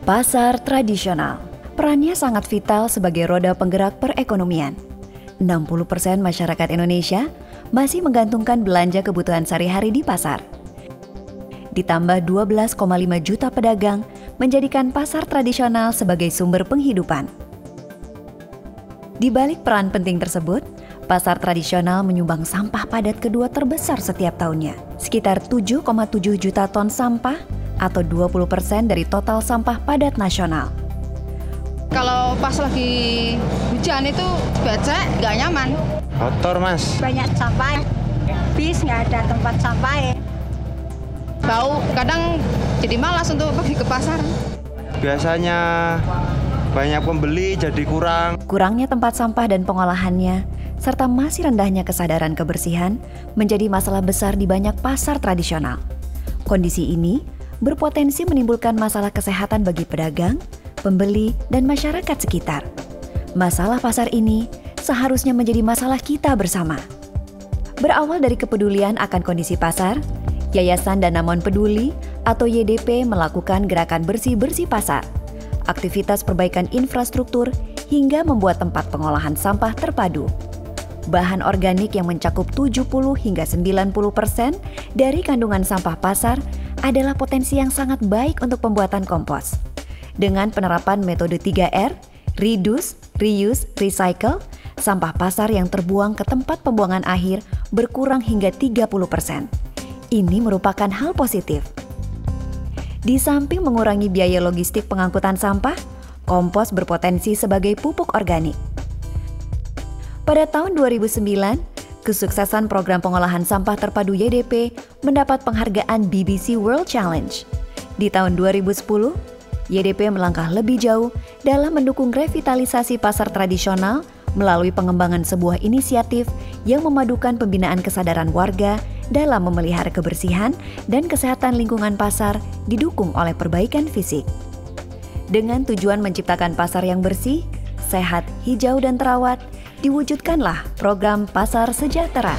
Pasar tradisional, perannya sangat vital sebagai roda penggerak perekonomian. 60% masyarakat Indonesia masih menggantungkan belanja kebutuhan sehari-hari di pasar. Ditambah 12,5 juta pedagang menjadikan pasar tradisional sebagai sumber penghidupan. Di balik peran penting tersebut, pasar tradisional menyumbang sampah padat kedua terbesar setiap tahunnya, sekitar 7,7 juta ton sampah atau 20% dari total sampah padat nasional. Kalau pas lagi hujan itu becek, nggak nyaman. Kotor, Mas. Banyak sampah, bis nggak ada tempat sampah. Bau, kadang jadi malas untuk pergi ke pasar. Biasanya banyak pembeli jadi kurang. Kurangnya tempat sampah dan pengolahannya, serta masih rendahnya kesadaran kebersihan menjadi masalah besar di banyak pasar tradisional. Kondisi ini berpotensi menimbulkan masalah kesehatan bagi pedagang, pembeli, dan masyarakat sekitar. Masalah pasar ini seharusnya menjadi masalah kita bersama. Berawal dari kepedulian akan kondisi pasar, Yayasan Danamon Peduli atau YDP melakukan gerakan bersih-bersih pasar, aktivitas perbaikan infrastruktur, hingga membuat tempat pengolahan sampah terpadu. Bahan organik yang mencakup 70 hingga 90% dari kandungan sampah pasar adalah potensi yang sangat baik untuk pembuatan kompos. Dengan penerapan metode 3R, reduce, reuse, recycle, sampah pasar yang terbuang ke tempat pembuangan akhir berkurang hingga 30%. Ini merupakan hal positif. Di samping mengurangi biaya logistik pengangkutan sampah, kompos berpotensi sebagai pupuk organik. Pada tahun 2009, kesuksesan program pengolahan sampah terpadu YDP mendapat penghargaan BBC World Challenge. Di tahun 2010, YDP melangkah lebih jauh dalam mendukung revitalisasi pasar tradisional melalui pengembangan sebuah inisiatif yang memadukan pembinaan kesadaran warga dalam memelihara kebersihan dan kesehatan lingkungan pasar didukung oleh perbaikan fisik. Dengan tujuan menciptakan pasar yang bersih, sehat, hijau, dan terawat, diwujudkanlah program Pasar Sejahtera.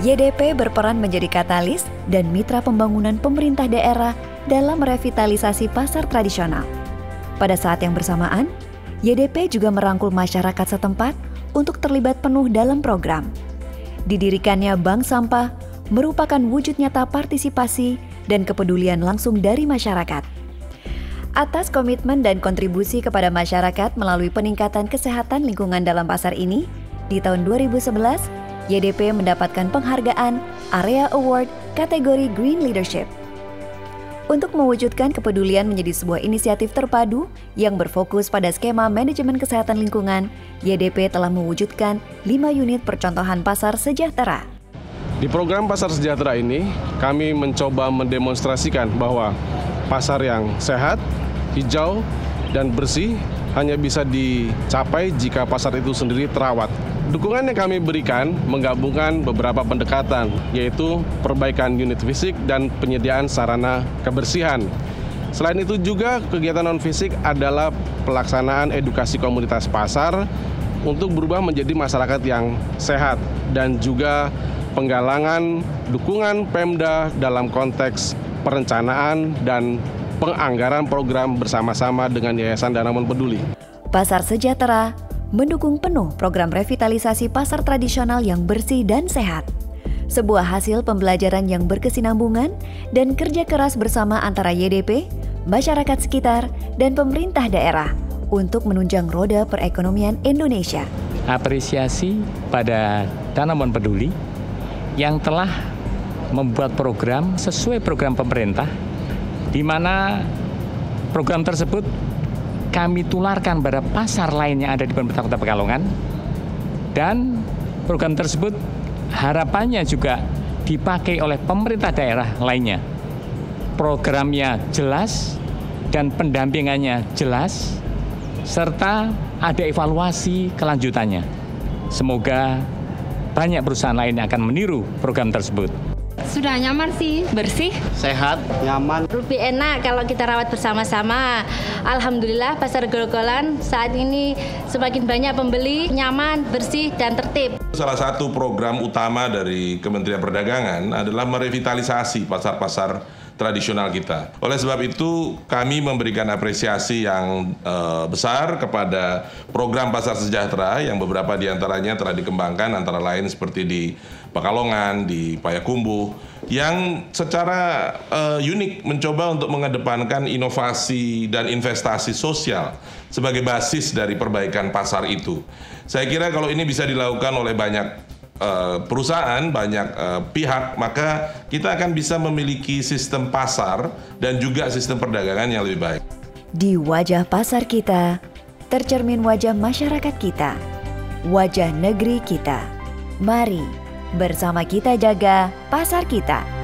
YDP berperan menjadi katalis dan mitra pembangunan pemerintah daerah dalam merevitalisasi pasar tradisional. Pada saat yang bersamaan, YDP juga merangkul masyarakat setempat untuk terlibat penuh dalam program. Didirikannya Bank Sampah merupakan wujud nyata partisipasi dan kepedulian langsung dari masyarakat. Atas komitmen dan kontribusi kepada masyarakat melalui peningkatan kesehatan lingkungan dalam pasar ini, di tahun 2011, YDP mendapatkan penghargaan Area Award kategori Green Leadership. Untuk mewujudkan kepedulian menjadi sebuah inisiatif terpadu yang berfokus pada skema manajemen kesehatan lingkungan, YDP telah mewujudkan 5 unit percontohan pasar sejahtera. Di program Pasar Sejahtera ini, kami mencoba mendemonstrasikan bahwa pasar yang sehat, hijau, dan bersih hanya bisa dicapai jika pasar itu sendiri terawat. Dukungan yang kami berikan menggabungkan beberapa pendekatan, yaitu perbaikan unit fisik dan penyediaan sarana kebersihan. Selain itu juga kegiatan non-fisik adalah pelaksanaan edukasi komunitas pasar untuk berubah menjadi masyarakat yang sehat dan juga penggalangan dukungan Pemda dalam konteks perencanaan dan penganggaran program bersama-sama dengan Yayasan Danamon Peduli. Pasar Sejahtera mendukung penuh program revitalisasi pasar tradisional yang bersih dan sehat. Sebuah hasil pembelajaran yang berkesinambungan dan kerja keras bersama antara YDP, masyarakat sekitar, dan pemerintah daerah untuk menunjang roda perekonomian Indonesia. Apresiasi pada Danamon Peduli yang telah membuat program sesuai program pemerintah, di mana program tersebut kami tularkan pada pasar lain yang ada di pemerintah Kota Pekalongan, dan program tersebut harapannya juga dipakai oleh pemerintah daerah lainnya. Programnya jelas dan pendampingannya jelas, serta ada evaluasi kelanjutannya. Semoga banyak perusahaan lain yang akan meniru program tersebut. Sudah nyaman sih. Bersih, sehat, nyaman. lebih enak kalau kita rawat bersama-sama. Alhamdulillah Pasar Grogolan saat ini semakin banyak pembeli, nyaman, bersih, dan tertib. Salah satu program utama dari Kementerian Perdagangan adalah merevitalisasi pasar-pasar tradisional kita. Oleh sebab itu, kami memberikan apresiasi yang besar kepada program Pasar Sejahtera yang beberapa diantaranya telah dikembangkan, antara lain seperti di Pekalongan, di Payakumbuh, yang secara unik mencoba untuk mengedepankan inovasi dan investasi sosial sebagai basis dari perbaikan pasar itu. Saya kira kalau ini bisa dilakukan oleh banyak perusahaan, banyak pihak, maka kita akan bisa memiliki sistem pasar dan juga sistem perdagangan yang lebih baik. Di wajah pasar kita, tercermin wajah masyarakat kita, wajah negeri kita. Mari bersama kita jaga pasar kita.